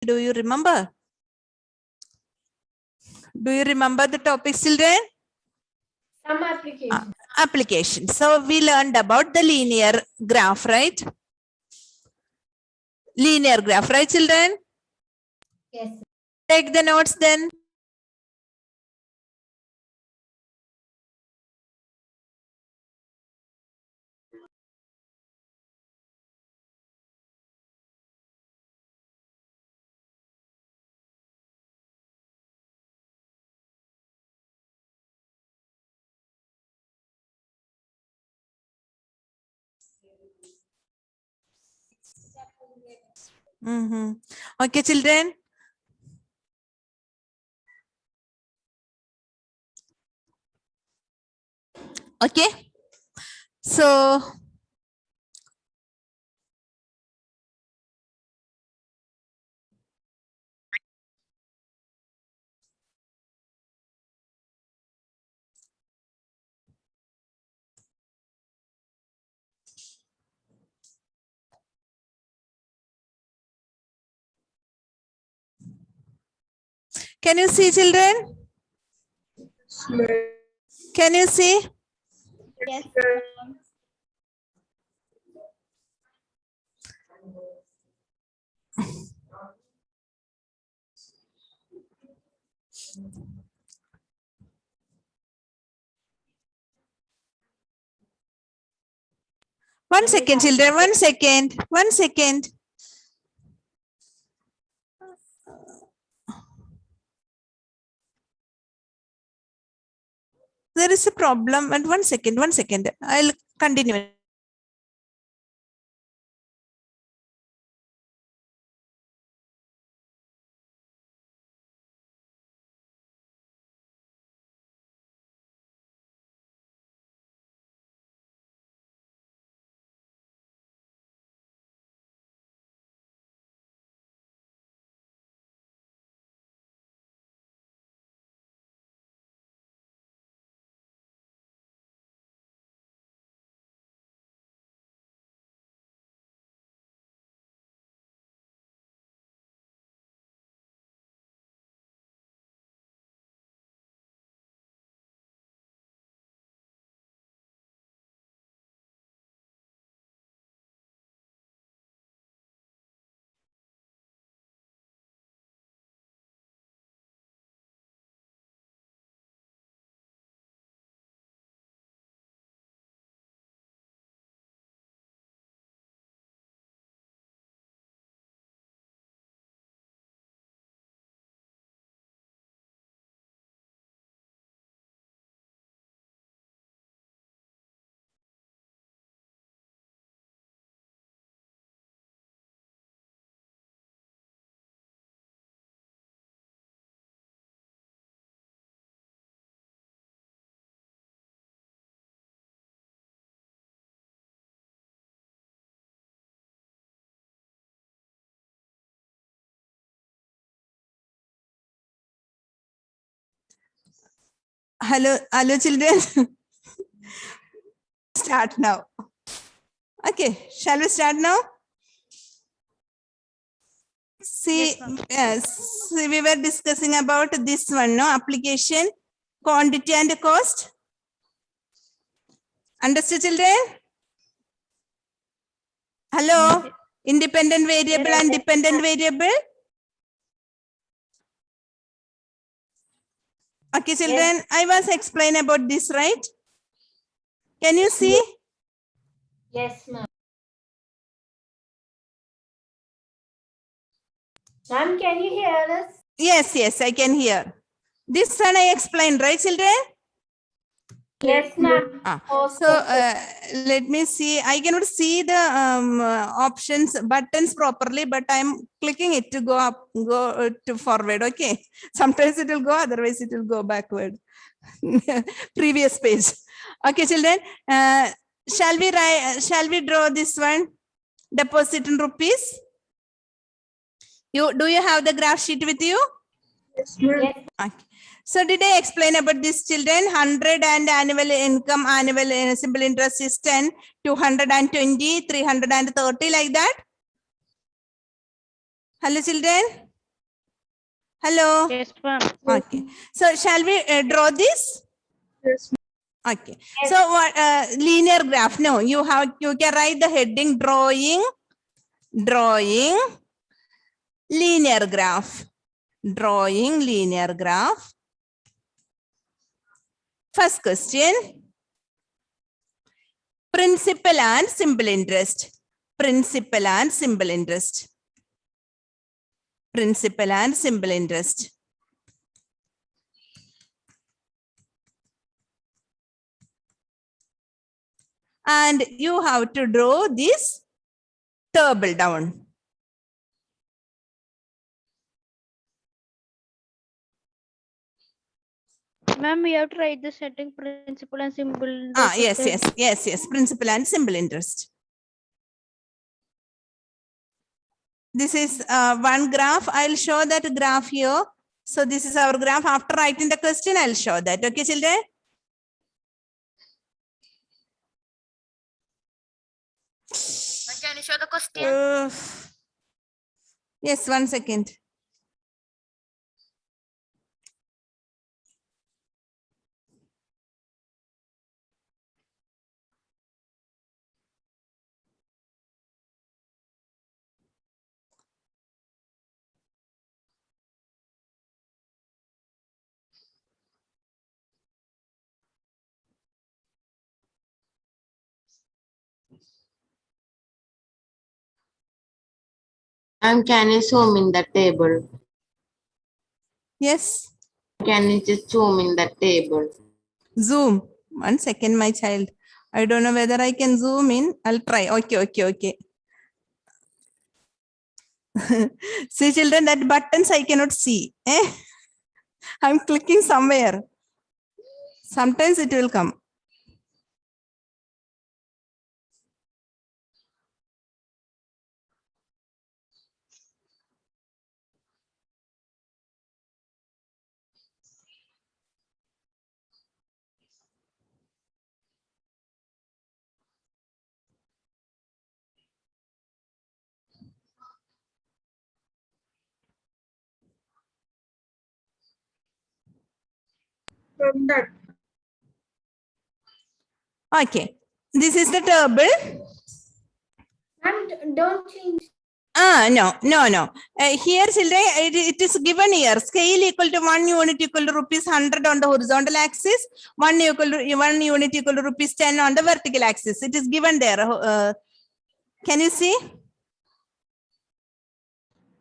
Do you remember? Do you remember the topic, children? Some application. Application. So we learned about the linear graph, right? Linear graph, right, children? Yes. Take the notes then. Okay, children. Okay. So can you see, children? Can you see? Yes. 1 second, children. 1 second. 1 second. There is a problem. And 1 second. 1 second. I'll continue. Hello, children. Start now. Okay, shall we start now? See, yes, we were discussing about this one, no? Application, quantity and cost. Understood, children? Hello? Independent variable and dependent variable. Okay, children, I was explaining about this, right? Can you see? Yes, ma'am. Ma'am, can you hear us? Yes, I can hear. This one I explained, right, children? Yes, ma'am. So let me see. I cannot see the options buttons properly, but I'm clicking it to go up, go to forward. Okay. Sometimes it will go, otherwise it will go backward. Previous page. Okay, children. Shall we draw this one? Deposit in rupees. Do you have the graph sheet with you? Yes, ma'am. Okay. So did I explain about this, children? 100 and annual income, annual simple interest is 10, 220, 330, like that. Hello, children. Hello. Yes, ma'am. Okay. So shall we draw this? Yes. Okay. So what linear graph? No, you can write the heading drawing linear graph. Drawing linear graph. First question. Principal and simple interest. Principal and simple interest. Principal and simple interest. And you have to draw this table down. Ma'am, we have to write the setting principal and symbol. Yes. Principal and simple interest. This is one graph. I'll show that graph here. So this is our graph. After writing the question, I'll show that. Okay, children? Can you show the question? Yes, 1 second. And can you zoom in the table? Yes, Can you just zoom in the table? zoom. 1 second, my child. I don't know whether I can zoom in. I'll try. Okay. See, children, that buttons I cannot see. I'm clicking somewhere. Sometimes it will come. From that. Okay. This is the table. And don't change. No. Here, children, it is given here. Scale equal to 1 unit equal to rupees 100 on the horizontal axis. 1 unit equal to rupees 10 on the vertical axis. It is given there. Can you see?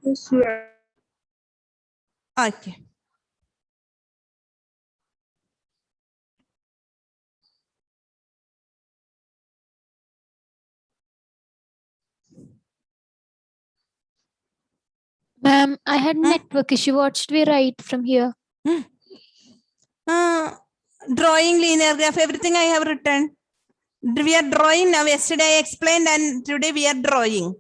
Yes, ma'am. Okay. Ma'am, I had network issue. What should we write from here? Drawing linear graph, everything I have written. We are drawing now. Yesterday I explained and today we are drawing.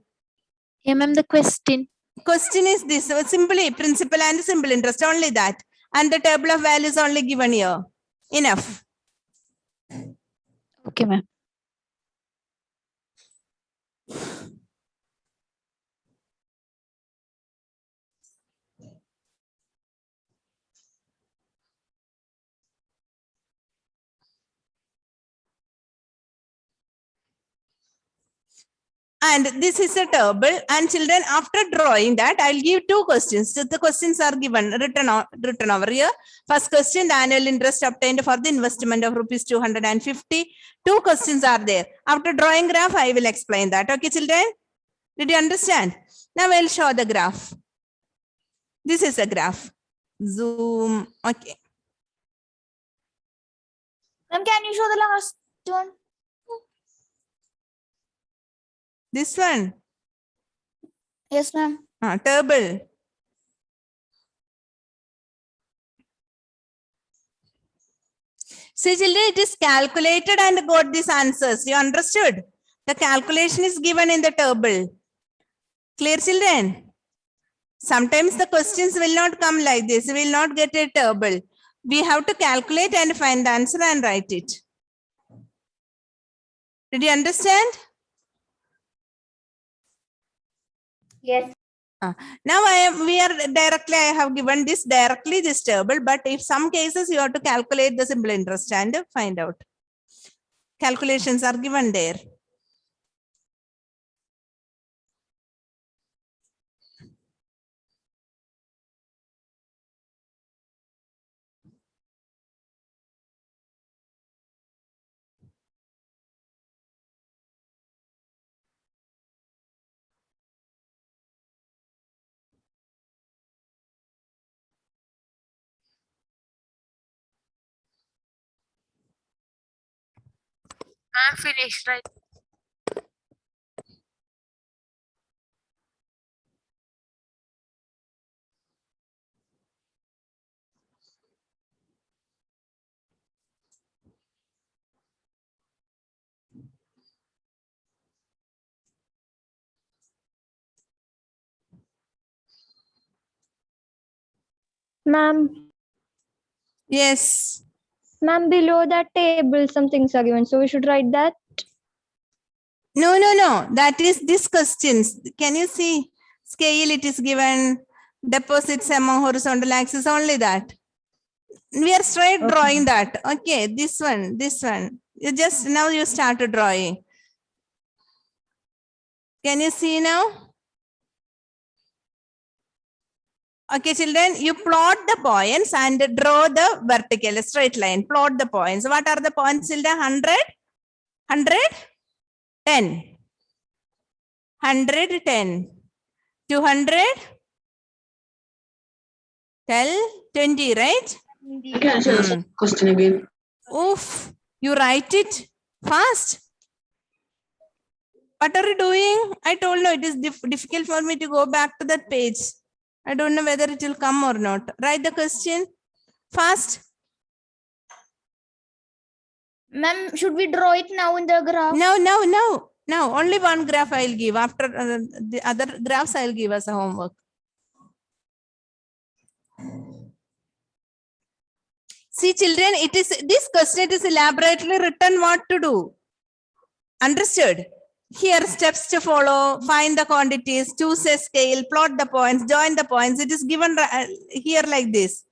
Yeah, ma'am, the question. Question is this, simply principal and simple interest, only that. And the table of values only given here. Enough. Okay, ma'am. And this is a table. And children, after drawing that, I'll give two questions. So the questions are given, written over here. First question, the annual interest obtained for the investment of rupees 250. Two questions are there. After drawing graph, I will explain that. Okay, children? Did you understand? Now I'll show the graph. This is a graph. Zoom. Okay. Ma'am, can you show the last one? This one. Yes, ma'am. Table. See, children, it is calculated and got these answers. You understood? The calculation is given in the table. Clear, children? Sometimes the questions will not come like this. We will not get a table. We have to calculate and find the answer and write it. Did you understand? Yes. Now I have given this directly this table, but if some cases you have to calculate the simple interest and find out. Calculations are given there. I'm finished, right? Ma'am, Yes. ma'am, below that table, some things are given. So we should write that. No. That is this questions. Can you see? Scale it is given. Deposits among horizontal axis, only that. We are straight drawing that. Okay, this one. You just now you start drawing. Can you see now? Okay, children, you plot the points and draw the vertical straight line. Plot the points. What are the points, children? 100, 100, 10, 100, 10, 200, tell 20, right? Can I answer the question again? Oof, you write it fast. What are you doing? I told you it is difficult for me to go back to that page. I don't know whether it will come or not. Write the question fast. Ma'am, should we draw it now in the graph? No. Only one graph I'll give. After the other graphs, I'll give as a homework. See, children, it is this question. It is elaborately written what to do. Understood? Here, steps to follow, find the quantities, choose a scale, plot the points, join the points. It is given here like this.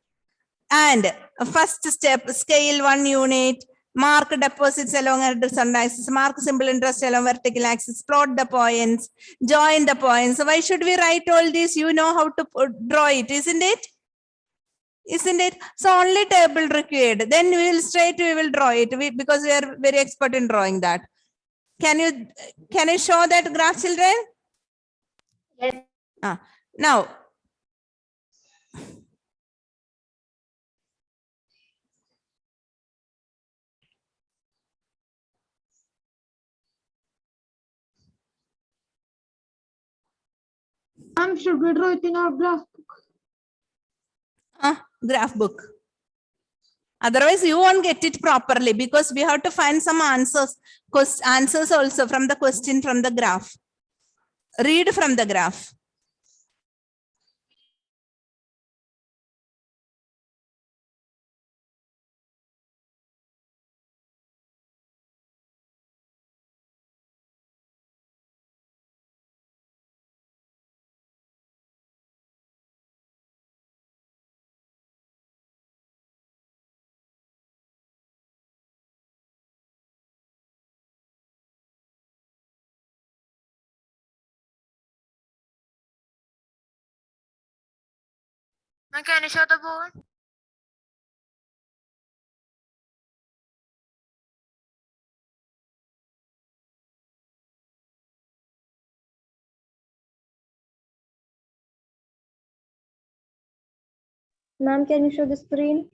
And first step, scale 1 unit, mark deposits along horizontal axis, mark simple interest along vertical axis, plot the points, join the points. So why should we write all this? You know how to draw it, isn't it? Isn't it? So only table required. Then we will draw it because we are very expert in drawing that. Can you show that graph, children? Yes. Now, Ma'am, should we draw it in our graph? graph book. Otherwise, you won't get it properly because we have to find some answers also from the question from the graph. Read from the graph. Ma'am, can you show the board? Ma'am, can you show the screen?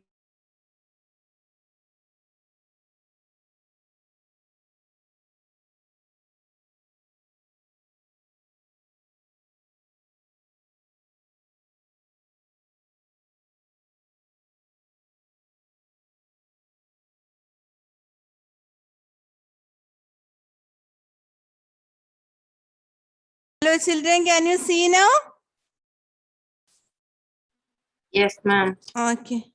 Hello, children. Can you see now? Yes, ma'am. Okay.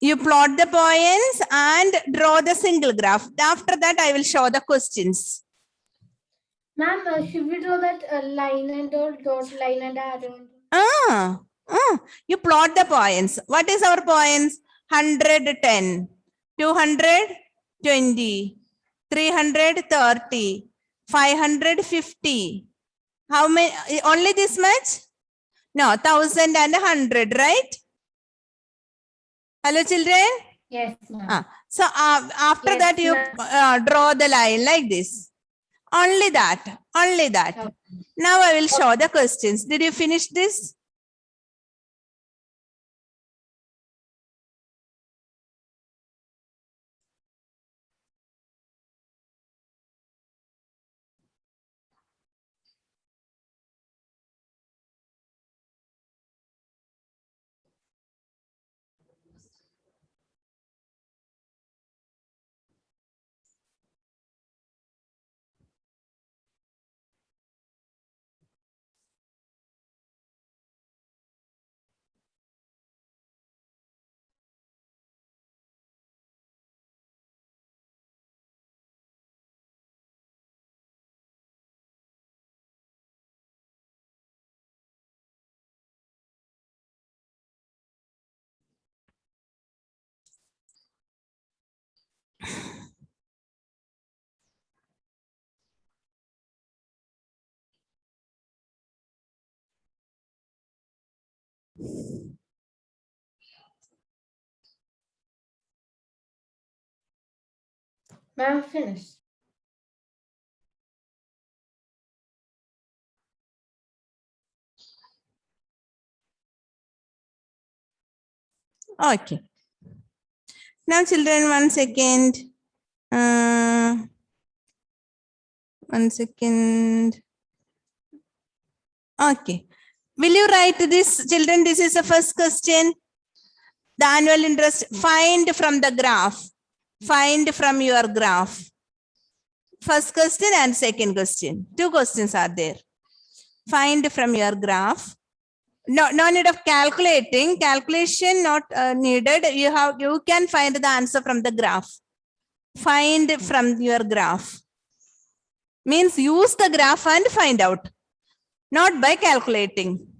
You plot the points and draw the single graph. After that, I will show the questions. Ma'am, should we draw that line and dot line and arrow? You plot the points. What is our points? 110, 220, 330, 550. How many? Only this much? No, 1,000 and 100, right? Hello, children? Yes, ma'am. So after Yes, that, you draw the line like this. Only that. Only that. Okay. Now I will show the questions. Did you finish this? Ma'am, finished. Okay. Now, children, 1 second. 1 second. Okay. Will you write this, children? This is the first question. The annual interest, find from the graph. Find from your graph. First question and second question. 2 questions are there. Find from your graph. No need of calculating. Calculation not needed. You can find the answer from the graph. Find from your graph. Means use the graph and find out. Not by calculating.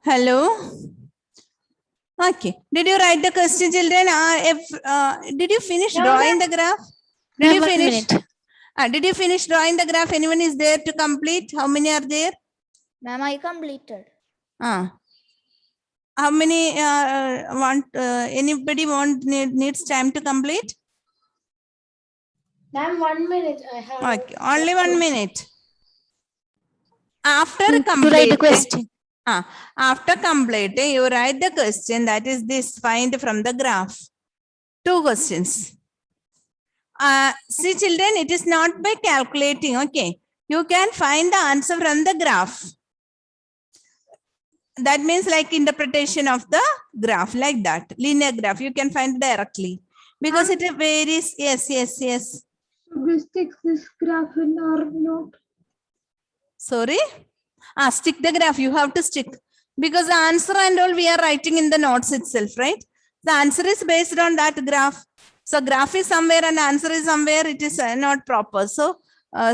Hello. Okay. Did you write the question, children? Did you finish No, drawing the graph? Did you Ma'am, 1 finish? minute. Did you finish drawing the graph? Anyone is there to complete? How many are there? Ma'am, I completed. How many anybody needs time to complete? Ma'am, 1 minute. I have. Okay, only 1 minute. After To write the completing, question. after completing, you write the question, that is this, find from the graph. 2 questions. See, children, it is not by calculating, okay? You can find the answer from the graph. That means like interpretation of the graph, like that. Linear graph, you can find directly. Because it varies. Yes. Should we stick this graph in or not? Sorry? Stick the graph, you have to stick. Because the answer and all we are writing in the notes itself, right? The answer is based on that graph. So graph is somewhere and answer is somewhere, it is not proper. So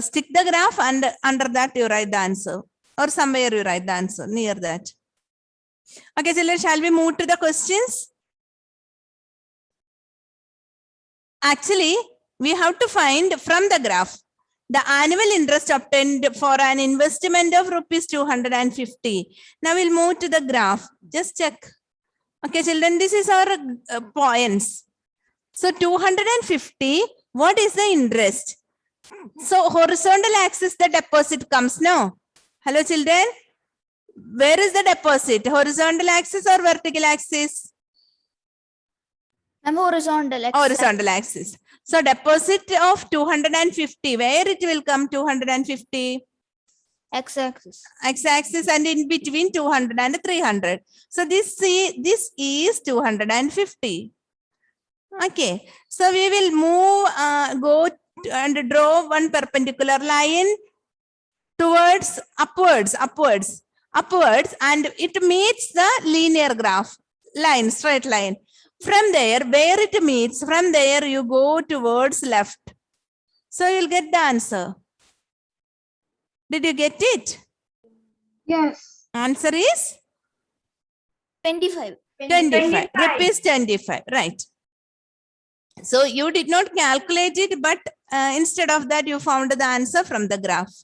stick the graph and under that you write the answer. Or somewhere you write the answer, near that. Okay, children, shall we move to the questions? Actually, we have to find from the graph the annual interest obtained for an investment of rupees 250. Now we'll move to the graph. Just check. Okay, children, this is our points. So 250, what is the interest? So horizontal axis, the deposit comes now. Hello, children. Where is the deposit? Horizontal axis or vertical axis? I'm horizontal. Horizontal axis. So deposit of 250, where it will come 250? X-axis. X-axis, and in between 200 and 300. So this is 250. Okay. So we will move, go and draw one perpendicular line towards upwards, and it meets the linear graph line, straight line. From there, where it meets, from there you go towards left. So you'll get the answer. Did you get it? Yes. Answer is 25. 25. Rupees 25. Right. So you did not calculate it, but instead of that, you found the answer from the graph.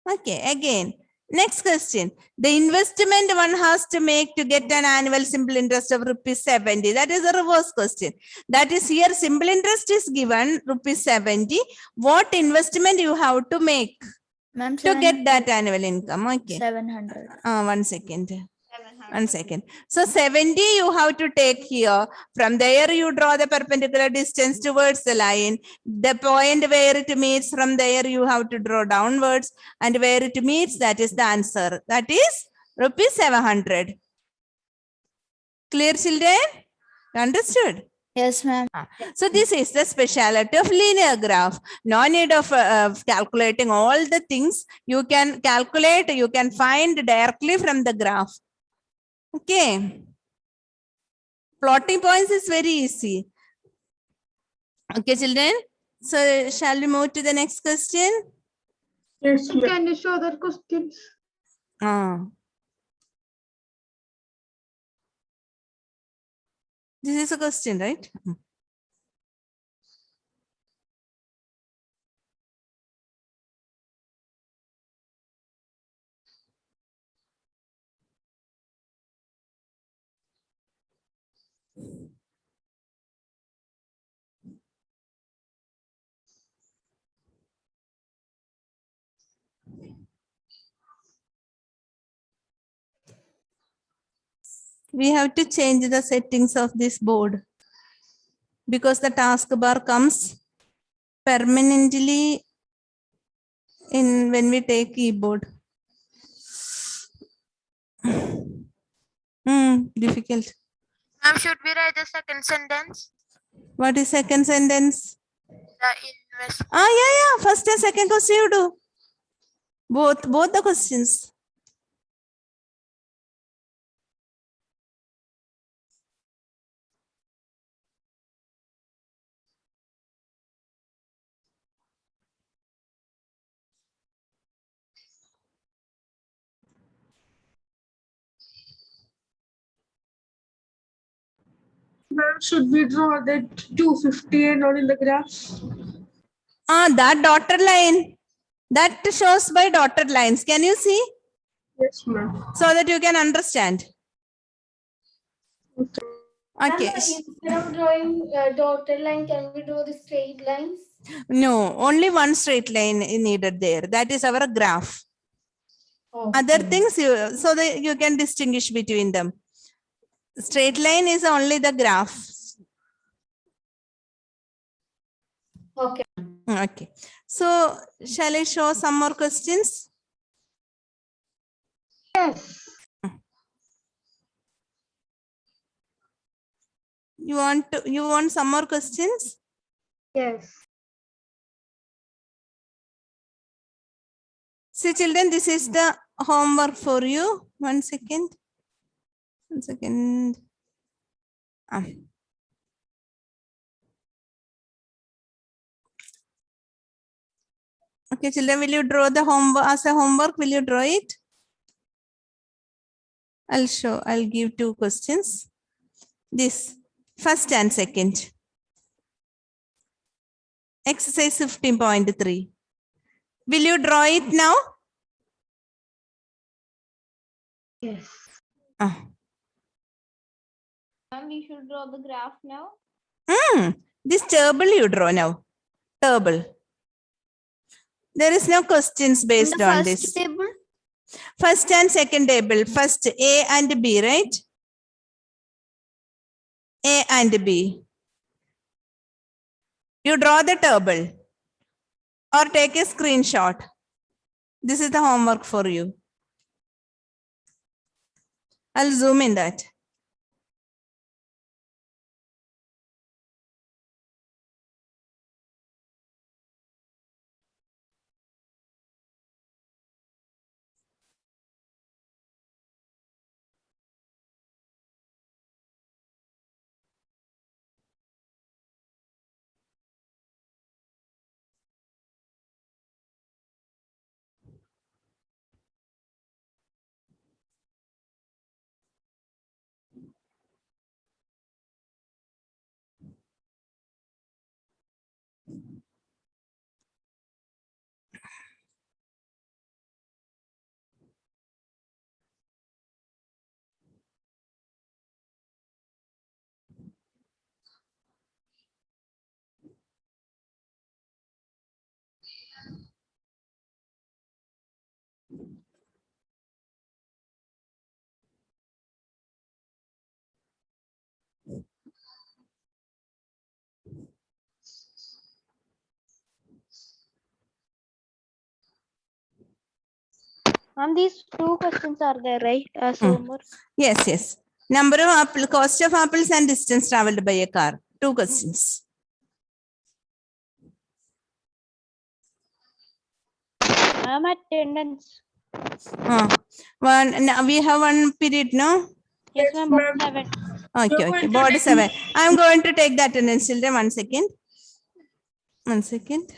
Okay, again. Next question. The investment one has to make to get an annual simple interest of rupees 70. That is a reverse question. That is, here simple interest is given rupees 70. What investment you have to make Ma'am, to get that annual income? Okay. 700. 1 second. 1 second. So 70 you have to take here. From there you draw the perpendicular distance towards the line. The point where it meets, from there you have to draw downwards, and where it meets, that is the answer. That is rupees 700. Clear, children? Understood? Yes, ma'am. So this is the speciality of linear graph. No need of calculating all the things. You can calculate, you can find directly from the graph. Okay. Plotting points is very easy. Okay, children. So shall we move to the next question? Yes. Can you show the questions? This is a question, right? We have to change the settings of this board because the taskbar comes permanently in when we take keyboard. Difficult. Ma'am, should we write the second sentence? What is second sentence? The invest. Yeah. First and second question you do. Both the questions. Where should we draw that 250 and all in the graph? That dotted line. That shows by dotted lines. Can you see? Yes, ma'am. So that you can understand. Okay. Instead of drawing dotted line, can we draw the straight lines? No, only one straight line is needed there. That is our graph. Okay. Other things, so that you can distinguish between them. Straight line is only the graph. Okay. Okay. So, shall I show some more questions? Yes. You want some more questions? Yes. See, children, this is the homework for you. 1 second. 1 second. Okay, children, will you draw the homework as a homework? Will you draw it? I'll give two questions. This first and second. Exercise 15.3. Will you draw it now? Yes. Ah. Ma'am, we should draw the graph now. This table you draw now. Table. There is no questions based the on first this. table. First and second table. First A and B, right? A and B. You draw the table or take a screenshot. This is the homework for you. I'll zoom in that. Ma'am, these two questions are there, right? As homework. Yes, yes. Number of apple, cost of apples and distance traveled by a car. Two questions. Ma'am, attendance. Now we have one period, no? Yes, ma'am. Board 7. Okay, okay. Board 7. I'm going to take the attendance, children. 1 second. 1 second.